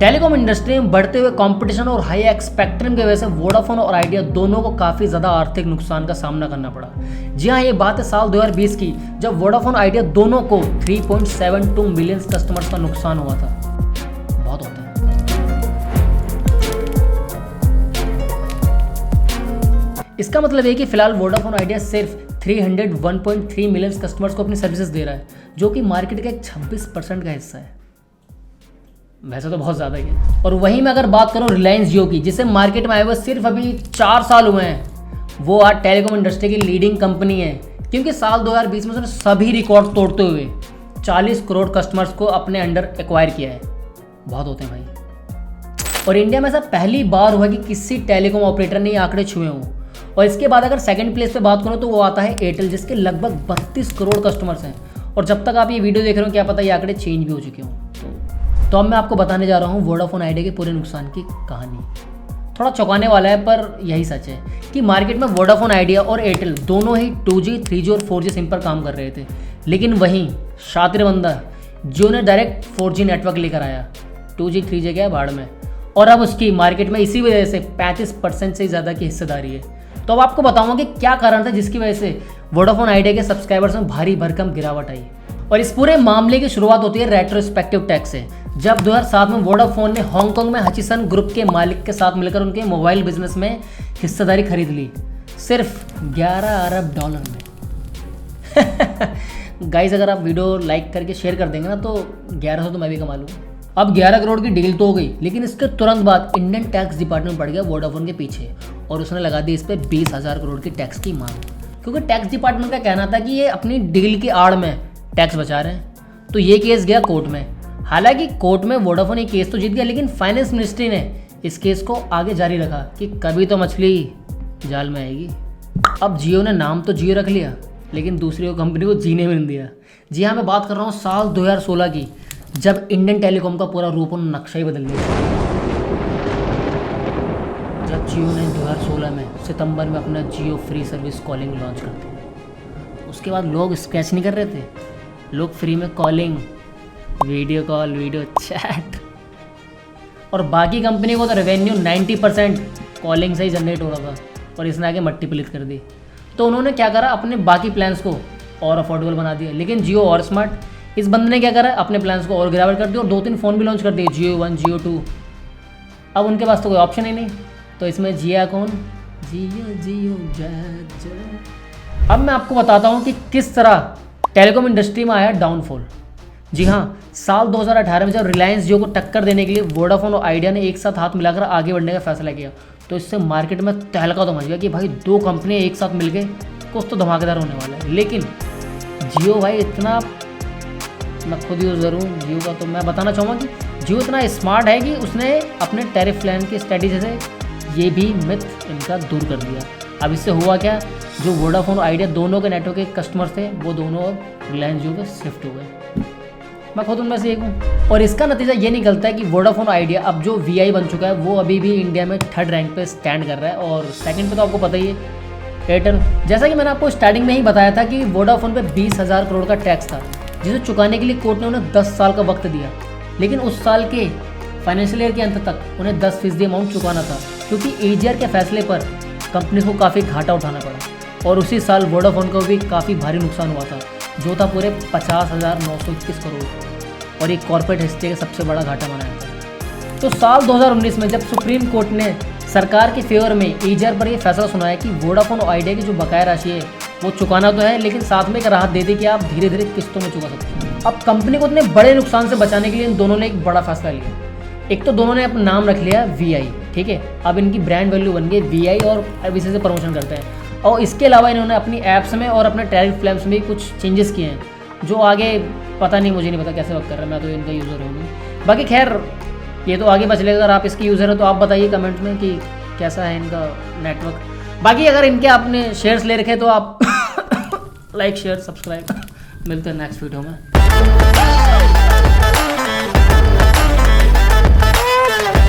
Telecom industry में बढ़ते हुए कंपटीशन और हाई स्पेक्ट्रम की वजह से वोडाफोन और आइडिया दोनों को काफ़ी ज़्यादा आर्थिक नुकसान का सामना करना पड़ा। जी हाँ, ये बात है साल 2020 की, जब वोडाफोन आइडिया दोनों को 3.72 मिलियन कस्टमर्स का नुकसान हुआ था। बहुत होता है। इसका मतलब है कि फिलहाल वोडाफोन आइडिया सिर्फ 301.3 मिलियन कस्टमर्स को अपनी सर्विसेज दे रहा है, जो कि मार्केट का एक 26% का हिस्सा है। वैसे तो बहुत ज़्यादा ही है। और वहीं मैं अगर बात करूं रिलायंस जियो की, जिसे मार्केट में आए हुए सिर्फ अभी 4 साल हुए हैं, वो आज टेलीकॉम इंडस्ट्री की लीडिंग कंपनी है, क्योंकि साल 2020 में उसने सभी रिकॉर्ड तोड़ते हुए 40 करोड़ कस्टमर्स को अपने अंडर एक्वायर किया है। बहुत होते हैं भाई। और इंडिया में ऐसा पहली बार हुआ कि किसी टेलीकॉम ऑपरेटर ने ये आंकड़े छुए हों। और इसके बाद अगर सेकंड प्लेस पे बात करूँ तो वो आता है एयरटेल, जिसके लगभग 32 करोड़ कस्टमर्स हैं। और जब तक आप ये वीडियो देख रहे हो क्या पता ये आंकड़े चेंज भी हो चुके हों। तो अब मैं आपको बताने जा रहा हूँ वोडाफोन आइडिया के पूरे नुकसान की कहानी। थोड़ा चौंकाने वाला है, पर यही सच है कि मार्केट में वोडाफोन आइडिया और एयरटेल दोनों ही 2G, 3G और 4G सिम पर काम कर रहे थे। लेकिन वहीं शातिर बंदा जियो ने डायरेक्ट 4G नेटवर्क लेकर आया। 2G, 3G गया भाड़ में, और अब उसकी मार्केट में इसी वजह से 35% से ज़्यादा की हिस्सेदारी है। तो अब आपको बताऊंगा कि क्या कारण था जिसकी वजह से वोडाफोन आइडिया के सब्सक्राइबर्स में भारी भरकम गिरावट आई। और इस पूरे मामले की शुरुआत होती है रेट्रोस्पेक्टिव टैक्स से, जब 2007 में वोडाफोन ने हांगकांग में हचिसन ग्रुप के मालिक के साथ मिलकर उनके मोबाइल बिजनेस में हिस्सेदारी खरीद ली, सिर्फ $11 अरब में। गाइस, अगर आप वीडियो लाइक करके शेयर कर देंगे ना तो 1100 तो मैं भी कमा लूँगा। अब 11 करोड़ की डील तो हो गई, लेकिन इसके तुरंत बाद इंडियन टैक्स डिपार्टमेंट पड़ गया वोडाफोन के पीछे और उसने लगा दी इस पर 20,000 करोड़ की टैक्स की मांग, क्योंकि टैक्स डिपार्टमेंट का कहना था कि ये अपनी डील की आड़ में टैक्स बचा रहे हैं। तो ये केस गया कोर्ट में। हालांकि कोर्ट में वोडाफोन ये केस तो जीत गया, लेकिन फाइनेंस मिनिस्ट्री ने इस केस को आगे जारी रखा कि कभी तो मछली जाल में आएगी। अब जियो ने नाम तो जियो रख लिया, लेकिन दूसरी कंपनी को जीने में नहीं दिया। जी हाँ, मैं बात कर रहा हूँ साल 2016 की, जब इंडियन टेलीकॉम का पूरा रूप और नक्शा ही बदल गया। जब जियो ने 2016 में सितंबर में अपना जियो फ्री सर्विस कॉलिंग लॉन्च कर दी, उसके बाद लोग स्क्रैच नहीं कर रहे थे, लोग फ्री में calling, video call, video chat, और बाकी कंपनी को तो रेवेन्यू 90% कॉलिंग से ही जनरेट हो रहा था, और इसने आगे मल्टीप्लिक कर दी। तो उन्होंने क्या करा, अपने बाकी प्लान्स को और अफोर्डेबल बना दिया। लेकिन जियो और स्मार्ट, इस बंदे ने क्या करा, अपने प्लान्स को और गिरावट कर दी और 2-3 फ़ोन भी लॉन्च कर दिए, जियो 1, जियो 2। अब उनके पास तो कोई ऑप्शन ही नहीं, तो इसमें जिया कौन, जियो जियो जय जय। अब मैं आपको बताता हूँ कि किस तरह टेलीकॉम इंडस्ट्री में आया डाउनफॉल। जी हाँ, साल 2018 में जब रिलायंस जियो को टक्कर देने के लिए वोडाफोन और आइडिया ने एक साथ हाथ मिलाकर आगे बढ़ने का फैसला किया, तो इससे मार्केट में तहलका तो मच गया कि भाई 2 कंपनियाँ एक साथ मिल गए, कुछ तो धमाकेदार होने वाला है। लेकिन जियो भाई इतना, मैं खुद यूज़र हूँ जियो का, तो मैं बताना चाहूँगा कि जियो इतना स्मार्ट है कि उसने अपने टैरिफ प्लान की स्ट्रेटजी से ये भी मिथ इनका दूर कर दिया। अब इससे हुआ क्या, जो वोडाफोन और आइडिया दोनों के नेटवर्क के कस्टमर्स थे, वो दोनों अब रिलायंस जियो पे शिफ्ट हो गए। मैं खुद उनमें से एक हूँ। और इसका नतीजा ये निकलता है कि वोडाफोन आइडिया अब जो VI बन चुका है, वो अभी भी इंडिया में 3rd रैंक पे स्टैंड कर रहा है, और सेकंड पे तो आपको पता ही है एयरटेल। जैसा कि मैंने आपको स्टार्टिंग में ही बताया था कि वोडाफोन पे 20,000 करोड़ का टैक्स था, जिसे चुकाने के लिए कोर्ट ने उन्हें 10 साल का वक्त दिया। लेकिन उस साल के फाइनेंशियल ईयर के अंत तक उन्हें 10% अमाउंट चुकाना था, क्योंकि AGR के फैसले पर कंपनी को काफ़ी घाटा उठाना पड़ा। और उसी साल वोडाफोन को भी काफ़ी भारी नुकसान हुआ था, जो था पूरे 50,921 करोड़, और एक कॉर्पोरेट हिस्ट्री का सबसे बड़ा घाटा बनाया था। तो साल 2019 में जब सुप्रीम कोर्ट ने सरकार के फेवर में AGR पर यह फैसला सुनाया कि वोडाफोन और आइडिया की जो बकाया राशि है वो चुकाना तो है, लेकिन साथ में एक राहत दे दी कि आप धीरे धीरे किस्तों में चुका सकते हैं। अब कंपनी को इतने बड़े नुकसान से बचाने के लिए इन दोनों ने एक बड़ा फैसला लिया। एक तो दोनों ने अपना नाम रख लिया VI, ठीक है, अब इनकी ब्रांड वैल्यू बन गई VI, और अब इसी से प्रमोशन करते हैं। और इसके अलावा इन्होंने अपनी ऐप्स में और अपने टैरिफ प्लान्स में भी कुछ चेंजेस किए हैं, जो आगे पता नहीं, मुझे नहीं पता कैसे वर्क कर रहा है, मैं तो इनका यूज़र हूँ। बाकी खैर, ये तो आगे बच लेगा। अगर आप इसके यूज़र हैं तो आप बताइए कमेंट में कि कैसा है इनका नेटवर्क। बाकी अगर इनके आपने शेयर्स ले रखे तो आप लाइक, शेयर, सब्सक्राइब। मिलते हैं नेक्स्ट वीडियो में।